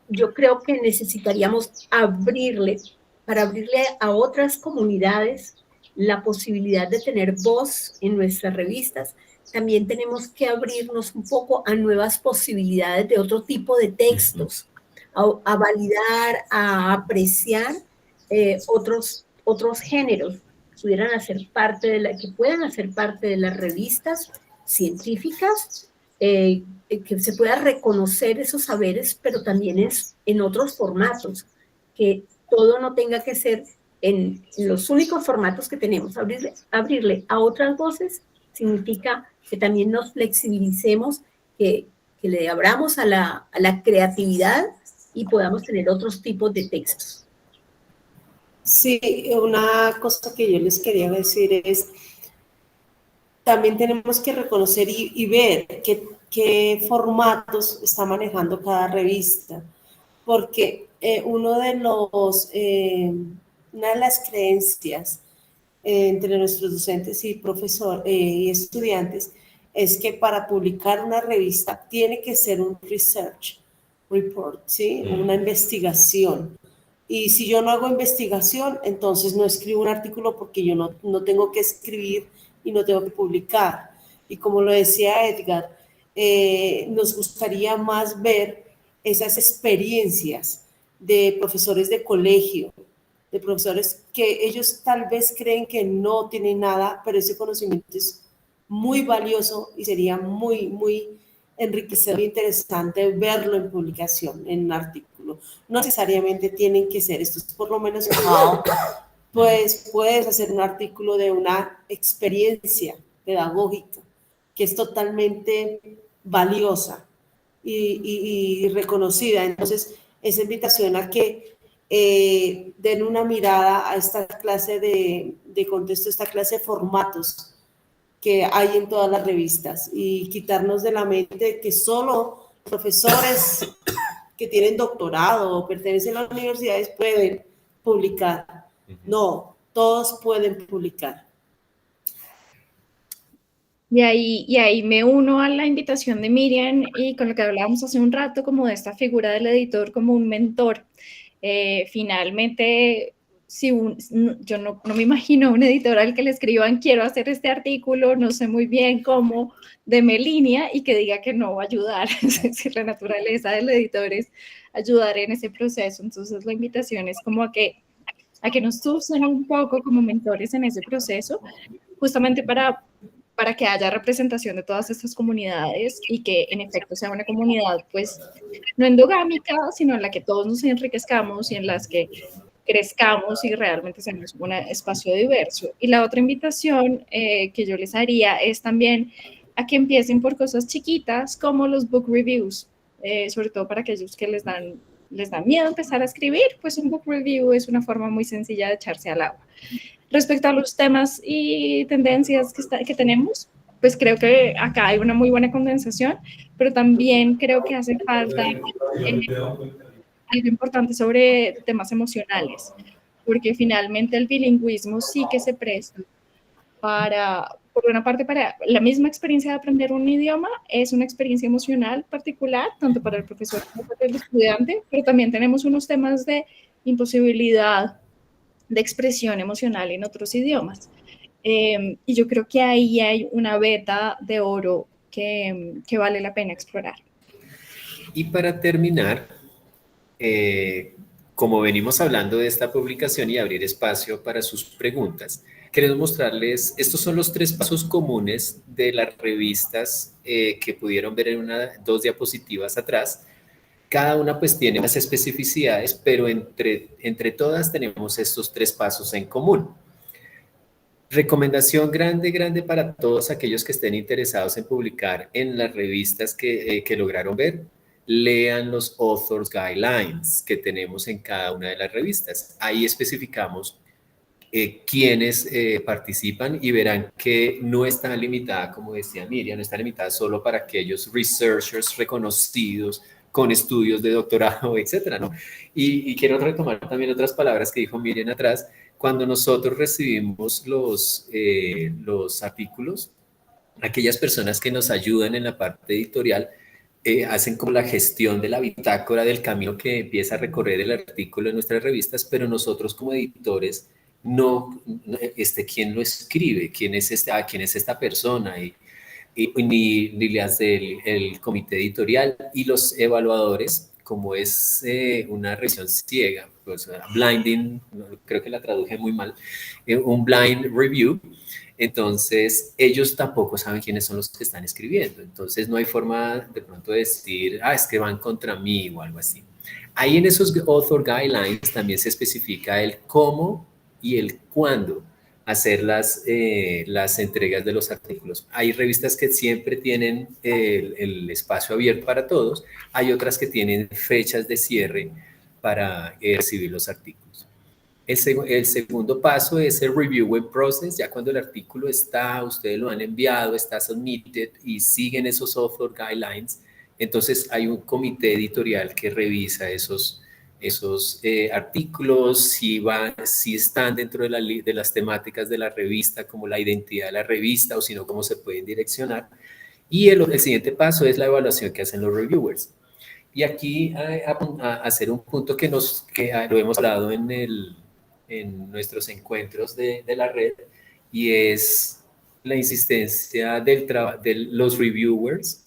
yo creo que necesitaríamos para abrirle a otras comunidades la posibilidad de tener voz en nuestras revistas. También tenemos que abrirnos un poco a nuevas posibilidades de otro tipo de textos, a validar, a apreciar otros géneros que puedan hacer parte de las revistas científicas, que se pueda reconocer esos saberes, pero también es en otros formatos, que todo no tenga que ser en los únicos formatos que tenemos. Abrirle a otras voces significa que también nos flexibilicemos, que le abramos a la creatividad y podamos tener otros tipos de textos. Sí, una cosa que yo les quería decir es, también tenemos que reconocer y ver qué formatos está manejando cada revista, porque una de las creencias entre nuestros docentes y y estudiantes es que para publicar una revista tiene que ser un research report, ¿sí? Una investigación. Y si yo no hago investigación, entonces no escribo un artículo porque yo no tengo que escribir y no tengo que publicar. Y como lo decía Edgar, nos gustaría más ver esas experiencias de profesores de colegio, de profesores que ellos tal vez creen que no tienen nada, pero ese conocimiento es muy valioso y sería muy, muy enriquecedor e interesante verlo en publicación, en un artículo. No necesariamente tienen que ser estos, por lo menos pues puedes hacer un artículo de una experiencia pedagógica que es totalmente valiosa y reconocida. Entonces, esa invitación a que den una mirada a esta clase de contexto, esta clase de formatos que hay en todas las revistas y quitarnos de la mente que solo profesores que tienen doctorado o pertenecen a las universidades pueden publicar. No, todos pueden publicar. Y ahí me uno a la invitación de Miriam y con lo que hablábamos hace un rato, como de esta figura del editor como un mentor. Finalmente, yo no me imagino un editor al que le escriban, quiero hacer este artículo, no sé muy bien cómo, deme línea y que diga que no va a ayudar. Es decir, la naturaleza del editor es ayudar en ese proceso. Entonces, la invitación es como a que nos usen un poco como mentores en ese proceso, justamente para que haya representación de todas estas comunidades y que en efecto sea una comunidad pues no endogámica, sino en la que todos nos enriquezcamos y en las que crezcamos y realmente seamos un espacio diverso. Y la otra invitación que yo les haría es también a que empiecen por cosas chiquitas como los book reviews, sobre todo para aquellos que les dan miedo empezar a escribir, pues un book review es una forma muy sencilla de echarse al agua. Respecto a los temas y tendencias que tenemos, pues creo que acá hay una muy buena condensación, pero también creo que hace falta algo importante sobre temas emocionales, porque finalmente el bilingüismo sí que se presta por una parte, para la misma experiencia de aprender un idioma, es una experiencia emocional particular, tanto para el profesor como para el estudiante, pero también tenemos unos temas de imposibilidad de expresión emocional en otros idiomas. Y yo creo que ahí hay una veta de oro que vale la pena explorar. Y para terminar, como venimos hablando de esta publicación y abrir espacio para sus preguntas, queremos mostrarles, estos son los 3 pasos comunes de las revistas que pudieron ver en 2 diapositivas atrás. Cada una pues tiene unas especificidades, pero entre todas tenemos estos 3 pasos en común. Recomendación grande para todos aquellos que estén interesados en publicar en las revistas que lograron ver. Lean los Authors Guidelines que tenemos en cada una de las revistas. Ahí especificamos quiénes participan y verán que no está limitada, como decía Miriam, no está limitada solo para aquellos researchers reconocidos con estudios de doctorado, etcétera, ¿no? Y quiero retomar también otras palabras que dijo Miriam atrás. Cuando nosotros recibimos los artículos, aquellas personas que nos ayudan en la parte editorial hacen como la gestión de la bitácora del camino que empieza a recorrer el artículo en nuestras revistas, pero nosotros como editores quién lo escribe, quién es esta persona ni las del comité editorial y los evaluadores, como es una revisión ciega, pues blinding, creo que la traduje muy mal, un blind review, Entonces, ellos tampoco saben quiénes son los que están escribiendo. Entonces, no hay forma de pronto de decir, es que van contra mí o algo así. Ahí en esos author guidelines también se especifica el cómo y el cuándo hacer las entregas de los artículos. Hay revistas que siempre tienen el espacio abierto para todos, hay otras que tienen fechas de cierre para recibir los artículos. El segundo paso es el reviewing process, ya cuando el artículo está, ustedes lo han enviado, está submitted y siguen esos author guidelines, entonces hay un comité editorial que revisa esos artículos, si están dentro de las temáticas de la revista, como la identidad de la revista o si no, cómo se pueden direccionar. Y el siguiente paso es la evaluación que hacen los reviewers. Y aquí a hacer un punto que lo hemos hablado en nuestros encuentros de la red, y es la insistencia de los reviewers,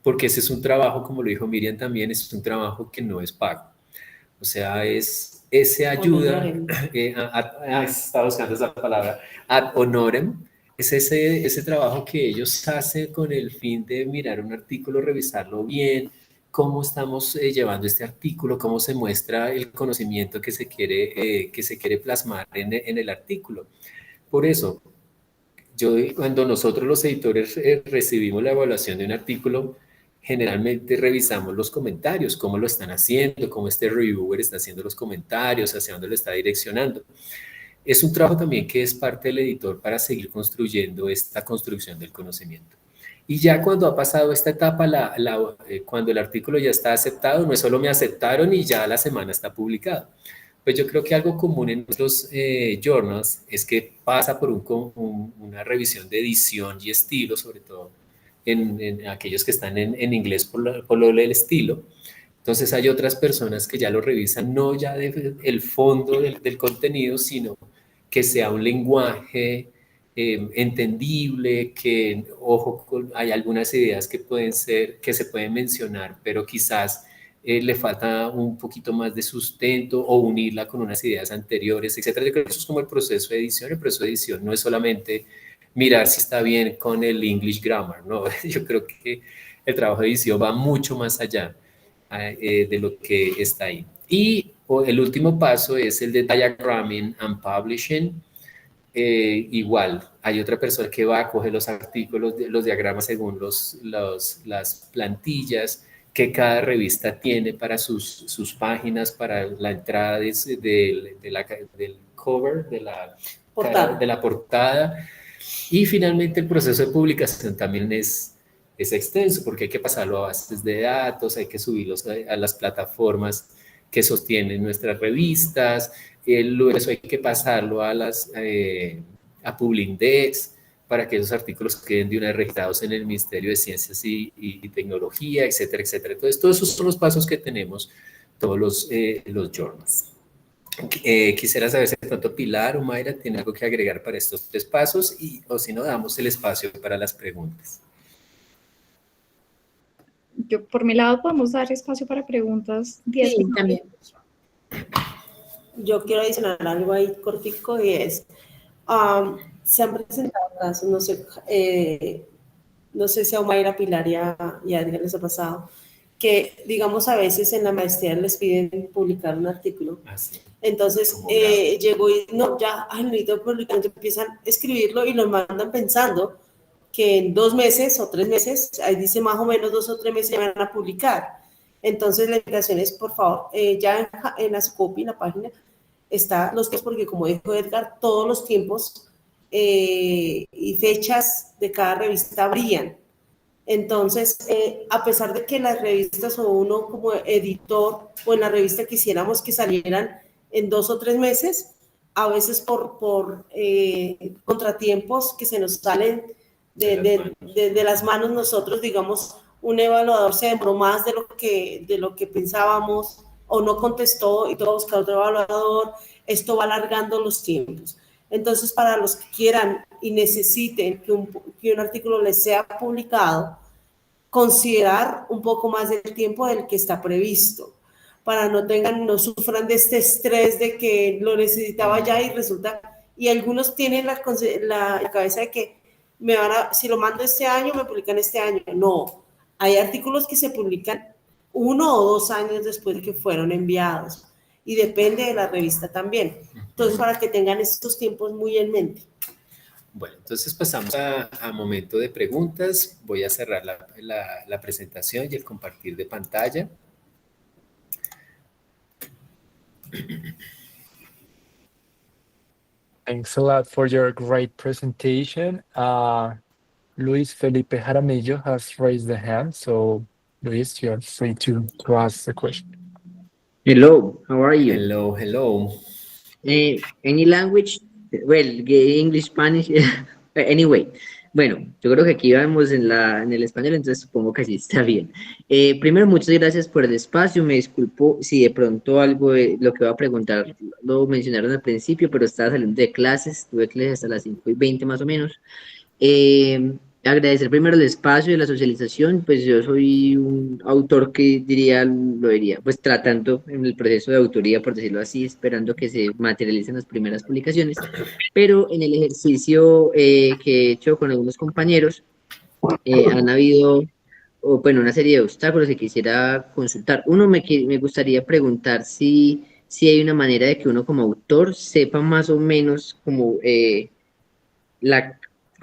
porque ese es un trabajo, como lo dijo Miriam también, es un trabajo que no es pago. O sea, ese ayuda, estaba buscando esa palabra, ad honorem, es ese trabajo que ellos hacen con el fin de mirar un artículo, revisarlo bien, cómo estamos llevando este artículo, cómo se muestra el conocimiento que se quiere plasmar en el artículo. Por eso, cuando nosotros los editores recibimos la evaluación de un artículo, generalmente revisamos los comentarios, cómo lo están haciendo, cómo este reviewer está haciendo los comentarios, hacia dónde lo está direccionando. Es un trabajo también que es parte del editor para seguir construyendo esta construcción del conocimiento. Y ya cuando ha pasado esta etapa, cuando el artículo ya está aceptado, no es solo me aceptaron y ya la semana está publicado. Pues yo creo que algo común en nuestros journals es que pasa por una revisión de edición y estilo, sobre todo en aquellos que están en inglés por lo del estilo. Entonces hay otras personas que ya lo revisan, no ya el fondo del contenido, sino que sea un lenguaje entendible, que, ojo, hay algunas ideas que se pueden mencionar, pero quizás le falta un poquito más de sustento o unirla con unas ideas anteriores, etcétera. Yo creo que eso es como el proceso de edición. El proceso de edición no es solamente mirar si está bien con el English grammar, ¿no? Yo creo que el trabajo de edición va mucho más allá de lo que está ahí. Y el último paso es el de diagramming and publishing. Igual, hay otra persona que va a coger los artículos, los diagramas según las plantillas que cada revista tiene para sus páginas, para la entrada del cover, de la portada. Y finalmente el proceso de publicación también es extenso, porque hay que pasarlo a bases de datos, hay que subirlos a las plataformas que sostienen nuestras revistas, luego eso hay que pasarlo a Publindex para que esos artículos queden de una vez registrados en el Ministerio de Ciencias y Tecnología, etcétera, etcétera. Entonces, todos esos son los pasos que tenemos todos los journals. Quisiera saber si de pronto Pilar o Mayra tiene algo que agregar para estos 3 pasos, o si no, damos el espacio para las preguntas. Yo, por mi lado, podemos dar espacio para preguntas. 10 Sí, también. Yo quiero adicionar algo ahí cortico y es, se han presentado casos, no sé si a Omaira, Pilar y a Edgar les ha pasado, que digamos a veces en la maestría les piden publicar un artículo. Así. Entonces llegó y no, ya, necesito publicar, entonces empiezan a escribirlo y lo mandan pensando que en 2 meses o 3 meses, ahí dice más o menos 2 o 3 meses ya van a publicar. Entonces la invitación es, por favor, ya en la Scopy, la página, está los tiempos, porque como dijo Edgar, todos los tiempos y fechas de cada revista varían. Entonces, a pesar de que las revistas o uno como editor o en la revista quisiéramos que salieran en 2 o 3 meses, a veces por contratiempos que se nos salen de las manos nosotros, digamos, un evaluador se demoró más de lo que pensábamos o no contestó y tuvo que buscar otro evaluador, esto va alargando los tiempos. Entonces, para los que quieran y necesiten que un artículo les sea publicado, considerar un poco más del tiempo del que está previsto, para no sufran de este estrés de que lo necesitaba ya y resulta y algunos tienen la cabeza de que si lo mando este año, me publican este año. No, hay artículos que se publican 1 o 2 años después de que fueron enviados y depende de la revista también. Entonces, para que tengan estos tiempos muy en mente. Bueno, entonces pasamos a momento de preguntas. Voy a cerrar la presentación y el compartir de pantalla. Thanks a lot for your great presentation. Luis Felipe Jaramillo has raised the hand, so Luis, you're free to ask the question. Hello, how are you? Hello, hello. Any language? Well, English, Spanish. Anyway, bueno, yo creo que aquí vamos en el español, entonces supongo que así está bien. Primero, muchas gracias por el espacio. Me disculpo si de pronto algo de lo que voy a preguntar lo mencionaron al principio, pero estaba saliendo de clases, tuve clases hasta las 5:20 más o menos. Agradecer primero el espacio y la socialización, pues yo soy un autor que lo diría, pues tratando en el proceso de autoría, por decirlo así, esperando que se materialicen las primeras publicaciones, pero en el ejercicio que he hecho con algunos compañeros, han habido, una serie de obstáculos que quisiera consultar. Uno, me gustaría preguntar si hay una manera de que uno como autor sepa más o menos como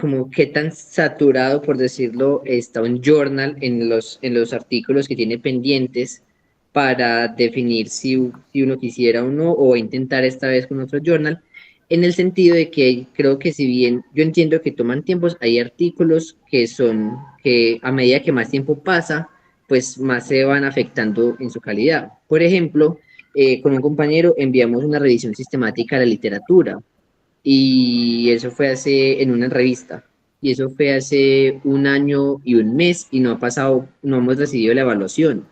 como qué tan saturado, por decirlo, está un journal en los artículos que tiene pendientes para definir si uno quisiera o no, o intentar esta vez con otro journal, en el sentido de que creo que si bien yo entiendo que toman tiempos, hay artículos que a medida que más tiempo pasa, pues más se van afectando en su calidad. Por ejemplo, con un compañero enviamos una revisión sistemática de la literatura, y eso fue en una revista, y eso fue hace 1 año y 1 mes, y no hemos recibido la evaluación.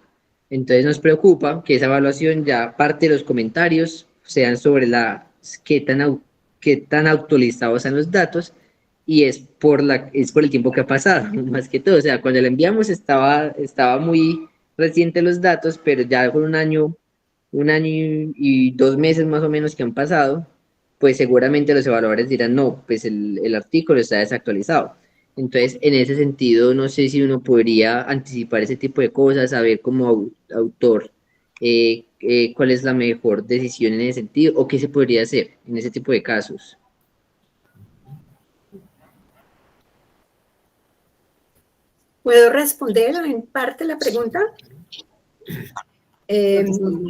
Entonces nos preocupa que esa evaluación, ya parte de los comentarios sean sobre qué tan actualizados están los datos, y es por el tiempo que ha pasado, más que todo. O sea, cuando la enviamos estaba muy reciente los datos, pero ya con 1 año y 2 meses más o menos que han pasado, pues seguramente los evaluadores dirán, no, pues el artículo está desactualizado. Entonces, en ese sentido, no sé si uno podría anticipar ese tipo de cosas, saber como autor cuál es la mejor decisión en ese sentido, o qué se podría hacer en ese tipo de casos. ¿Puedo responder en parte la pregunta?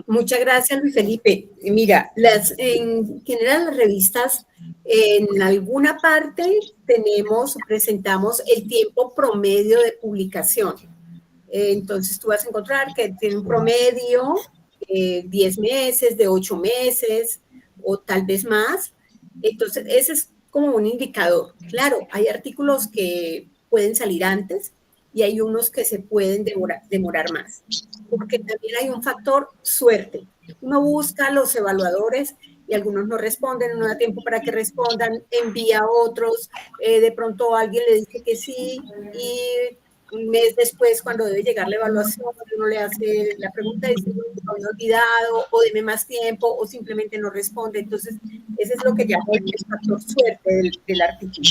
Muchas gracias, Luis Felipe. Mira, en general las revistas, en alguna parte presentamos el tiempo promedio de publicación. Entonces tú vas a encontrar que tiene un promedio 10 meses, de 8 meses o tal vez más. Entonces ese es como un indicador. Claro, hay artículos que pueden salir antes y hay unos que se pueden demorar más, porque también hay un factor suerte. Uno busca a los evaluadores y algunos no responden, no da tiempo para que respondan, envía a otros, de pronto alguien le dice que sí, y 1 mes después, cuando debe llegar la evaluación, uno le hace la pregunta y dice, no, me he olvidado, o deme más tiempo, o simplemente no responde. Entonces, ese es lo que llamo el factor suerte del artículo.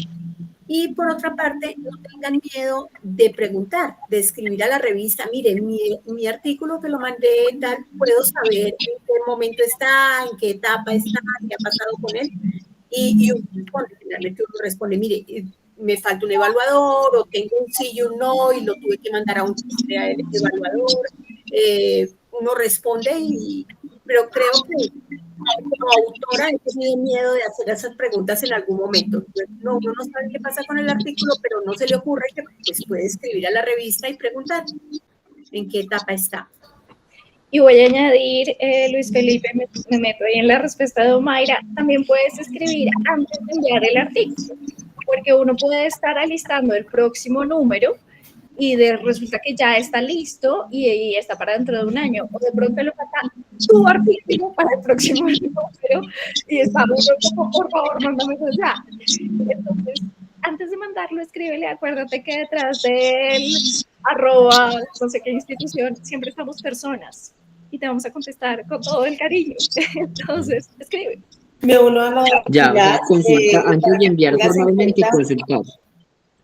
Y por otra parte, no tengan miedo de preguntar, de escribir a la revista, mire, mi artículo que lo mandé, tal, puedo saber en qué momento está, en qué etapa está, qué ha pasado con él. Y finalmente uno responde, mire, me falta un evaluador, o tengo un sí y un no, y lo tuve que mandar a un evaluador. Uno responde, pero creo que como autora he tenido miedo de hacer esas preguntas en algún momento. Uno no sabe qué pasa con el artículo, pero no se le ocurre que pues, puede escribir a la revista y preguntar en qué etapa está. Y voy a añadir, Luis Felipe, me meto ahí en la respuesta de Omaira, también puedes escribir antes de enviar el artículo, porque uno puede estar alistando el próximo número y resulta que ya está listo y está para dentro de 1 año, o de pronto le falta tu artículo para el próximo número y estamos como, por favor, mándamelo ya. Entonces, antes de mandarlo, escríbele, acuérdate que detrás del @ no sé qué institución, siempre estamos personas y te vamos a contestar con todo el cariño. Entonces, escribe. Me uno a la Ya, o sea, Pilar, consulta antes para de que enviar tengas en formalmente, cuenta consultar.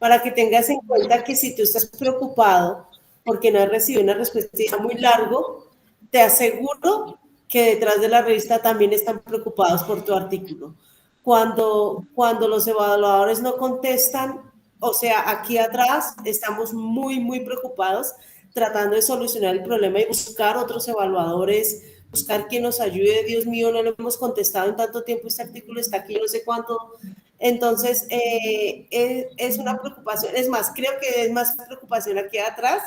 para que tengas en cuenta que si tú estás preocupado porque no has recibido una respuesta muy largo, te aseguro que detrás de la revista también están preocupados por tu artículo. Cuando los evaluadores no contestan, o sea, aquí atrás estamos muy preocupados tratando de solucionar el problema y buscar otros evaluadores, buscar quien nos ayude. Dios mío, no le hemos contestado en tanto tiempo, este artículo está aquí, no sé cuánto. Entonces, es una preocupación. Es más, creo que es más preocupación aquí atrás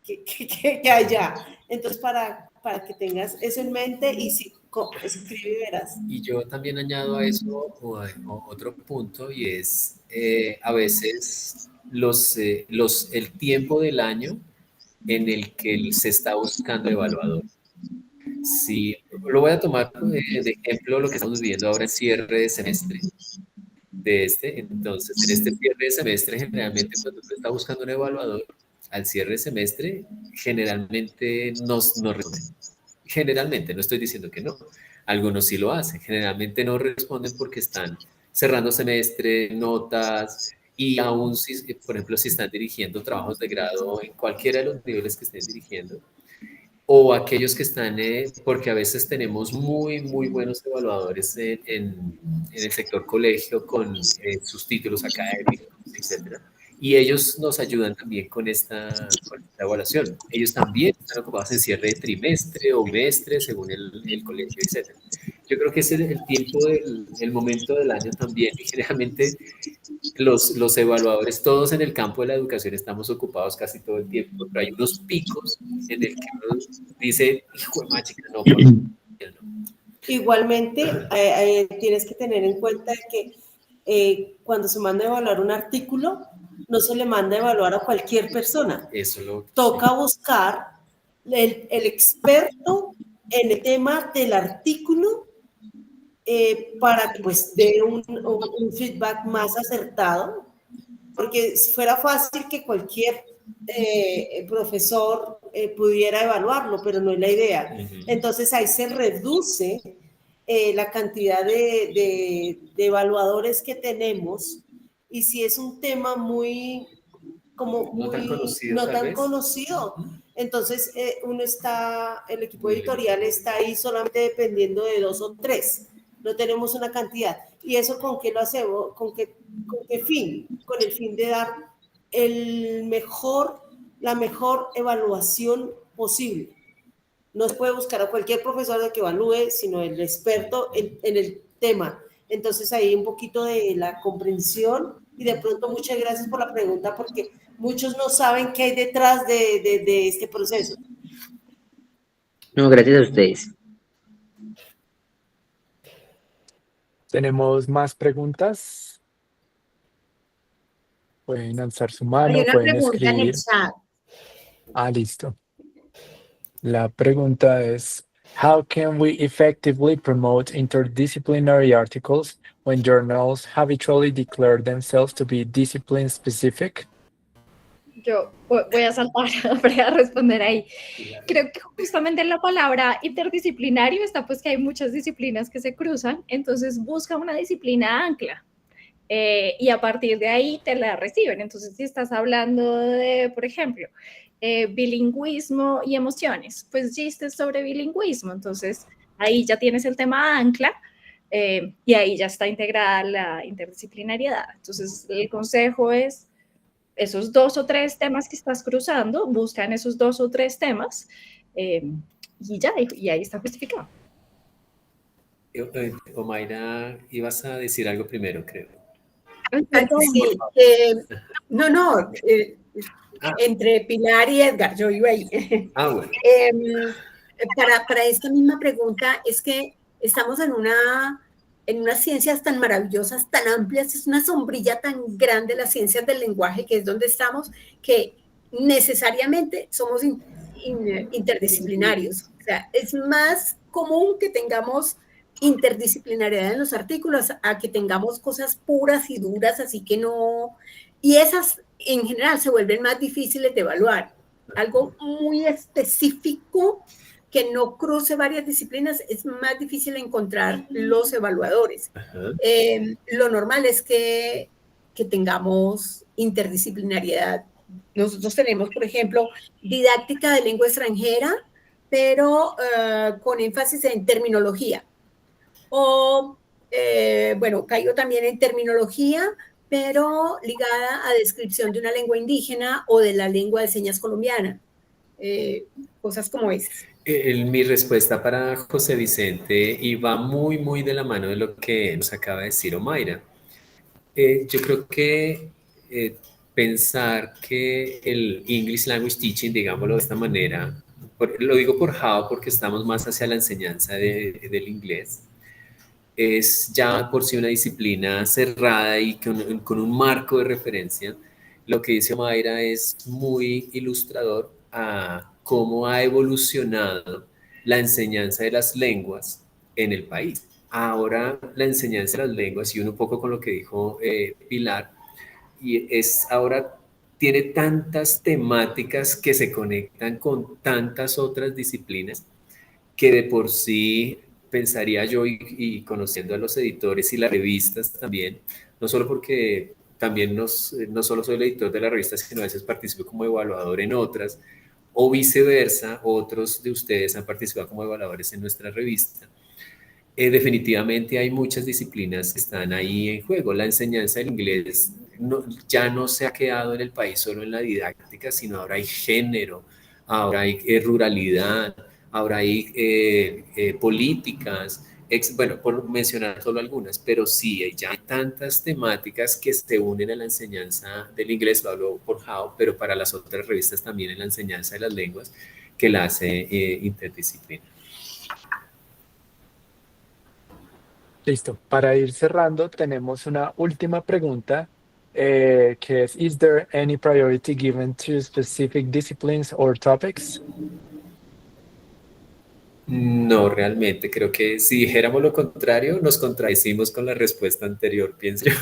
que allá. Entonces, para que tengas eso en mente y si escribe y verás. Y yo también añado a eso otro punto y es a veces el tiempo del año en el que se está buscando evaluador. Si lo voy a tomar de ejemplo lo que estamos viviendo ahora en cierre de semestre de entonces en este cierre de semestre generalmente cuando tú estás buscando un evaluador al cierre de semestre generalmente nos responden. Generalmente, no estoy diciendo que no, algunos sí lo hacen, generalmente no responden porque están cerrando semestre, notas, y aún si, por ejemplo, si están dirigiendo trabajos de grado en cualquiera de los niveles que estén dirigiendo, o aquellos que están, porque a veces tenemos muy buenos evaluadores en el sector colegio con sus títulos académicos, etcétera. Y ellos nos ayudan también con esta evaluación. Ellos también están ocupados en cierre de trimestre o bimestre, según el colegio, etcétera. Yo creo que ese es el tiempo, el momento del año también. Y generalmente los evaluadores, todos en el campo de la educación, estamos ocupados casi todo el tiempo, pero hay unos picos en el que uno dice, hijo de mágica, no, por favor, no. Igualmente, tienes que tener en cuenta que cuando se manda a evaluar un artículo, no se le manda a evaluar a cualquier persona. Eso toca buscar el experto en el tema del artículo para que pues dé un feedback más acertado, porque si fuera fácil que cualquier profesor pudiera evaluarlo, pero no es la idea. Entonces ahí se reduce la cantidad de evaluadores que tenemos, y si es un tema muy no tan conocido, entonces el equipo editorial está ahí solamente dependiendo de 2 o 3, no tenemos una cantidad. ¿Y eso con qué lo hacemos? ¿Con qué fin? Con el fin de dar la mejor evaluación posible. No se puede buscar a cualquier profesor de que evalúe, sino el experto en el tema. Entonces ahí un poquito de la comprensión, y de pronto muchas gracias por la pregunta, porque muchos no saben qué hay detrás de este proceso. No, gracias a ustedes. ¿Tenemos más preguntas? Pueden alzar su Hay mano, una pueden pregunta en el escribir. chat. Listo. La pregunta es, how can we effectively promote interdisciplinary articles when journals habitually declare themselves to be discipline specific? Yo voy a saltar para responder ahí. Creo que justamente en la palabra interdisciplinario está pues que hay muchas disciplinas que se cruzan, entonces busca una disciplina ancla y a partir de ahí te la reciben. Entonces si estás hablando de, por ejemplo, bilingüismo y emociones, pues chistes sobre bilingüismo, entonces ahí ya tienes el tema ancla. Y ahí ya está integrada la interdisciplinariedad. Entonces el consejo es esos 2 o 3 temas que estás cruzando, buscan esos 2 o 3 temas y ahí está justificado. Omaira, ibas a decir algo primero, creo. Sí, entre Pilar y Edgar, yo iba ahí. Bueno. Para esta misma pregunta, es que estamos en unas ciencias tan maravillosas, tan amplias, es una sombrilla tan grande las ciencias del lenguaje, que es donde estamos, que necesariamente somos interdisciplinarios. O sea, es más común que tengamos interdisciplinariedad en los artículos a que tengamos cosas puras y duras, así que no, y esas en general se vuelven más difíciles de evaluar. Algo muy específico que no cruce varias disciplinas, es más difícil encontrar los evaluadores. Ajá. Lo normal es que tengamos interdisciplinariedad. Nosotros tenemos, por ejemplo, didáctica de lengua extranjera, pero con énfasis en terminología. O, bueno, caigo también en terminología, pero ligada a descripción de una lengua indígena o de la lengua de señas colombiana. Cosas como esas. Mi respuesta para José Vicente y va muy, muy de la mano de lo que nos acaba de decir Omaira. Yo creo que pensar que el English Language Teaching, digámoslo de esta manera, lo digo por HAO porque estamos más hacia la enseñanza del inglés, es ya por sí una disciplina cerrada y con un marco de referencia. Lo que dice Omaira es muy ilustrador a cómo ha evolucionado la enseñanza de las lenguas en el país. Ahora la enseñanza de las lenguas, y un poco con lo que dijo Pilar, y es ahora tiene tantas temáticas que se conectan con tantas otras disciplinas que de por sí pensaría yo y conociendo a los editores y las revistas también, no solo porque también no solo soy el editor de la revista, sino a veces participo como evaluador en otras, o viceversa, otros de ustedes han participado como evaluadores en nuestra revista. Definitivamente hay muchas disciplinas que están ahí en juego. La enseñanza del inglés ya no se ha quedado en el país solo en la didáctica, sino ahora hay género, ahora hay ruralidad, ahora hay políticas, bueno, por mencionar solo algunas, pero sí, ya hay tantas temáticas que se unen a la enseñanza del inglés, lo hablo por HAO, pero para las otras revistas también en la enseñanza de las lenguas, que la hace interdisciplina. Listo. Para ir cerrando, tenemos una última pregunta que es, ¿Is there any priority given to specific disciplines or topics? No, realmente, creo que si dijéramos lo contrario, nos contradecimos con la respuesta anterior, pienso yo.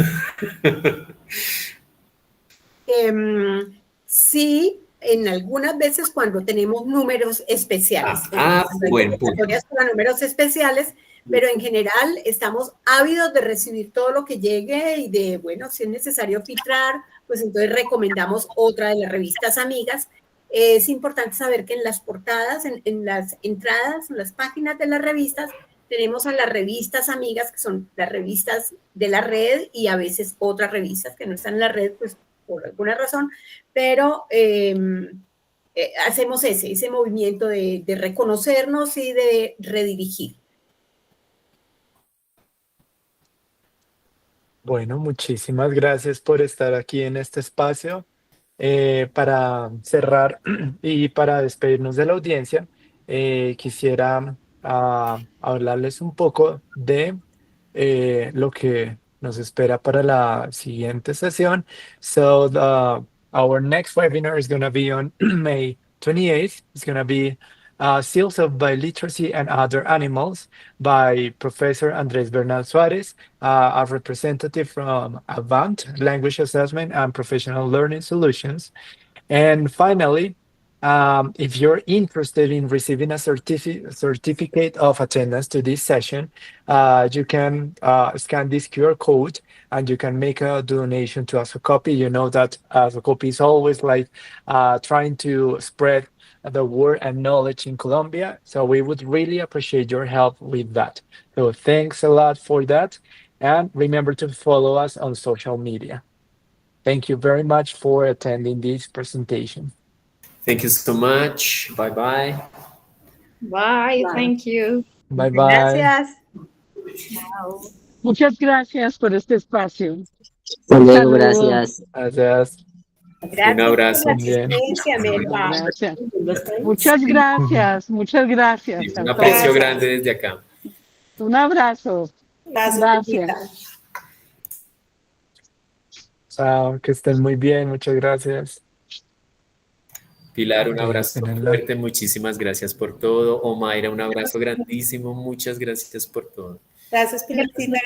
Sí, en algunas veces cuando tenemos números especiales. Buen punto. Convocatorias para números especiales, pero en general estamos ávidos de recibir todo lo que llegue y de, bueno, si es necesario filtrar, pues entonces recomendamos otra de las revistas amigas. Es importante saber que en las portadas, en las entradas, en las páginas de las revistas, tenemos a las revistas amigas, que son las revistas de la red y a veces otras revistas que no están en la red, pues por alguna razón, pero hacemos ese movimiento de reconocernos y de redirigir. Bueno, muchísimas gracias por estar aquí en este espacio. Para cerrar y para despedirnos de la audiencia, quisiera hablarles un poco de lo que nos espera para la siguiente sesión. So our next webinar is going to be on May 28th. It's going to be Seals of Biliteracy and Other Animals by Professor Andrés Bernal Suárez, a representative from Avant Language Assessment and Professional Learning Solutions. And finally, if you're interested in receiving a certificate of attendance to this session, you can scan this QR code and you can make a donation to Asocopy. You know that Asocopy is always like trying to spread the word and knowledge in Colombia. So we would really appreciate your help with that. So thanks a lot for that. And remember to follow us on social media. Thank you very much for attending this presentation. Thank you so much. Bye-bye. Bye, thank you. Bye bye. Gracias. Muchas gracias por este espacio. Hasta luego, Saludos. gracias. Gracias. Gracias Un abrazo. por la Bien. asistencia, Melba. Gracias. Muchas gracias, muchas gracias. Sí, a un aprecio todos. grande desde acá. Un abrazo. Gracias. Chao, que estén muy bien. Muchas gracias. Pilar, un Ok, abrazo espérenla. fuerte. Muchísimas gracias por todo. Omaira, un abrazo grandísimo. Muchas gracias por todo. Gracias, Pilarcita.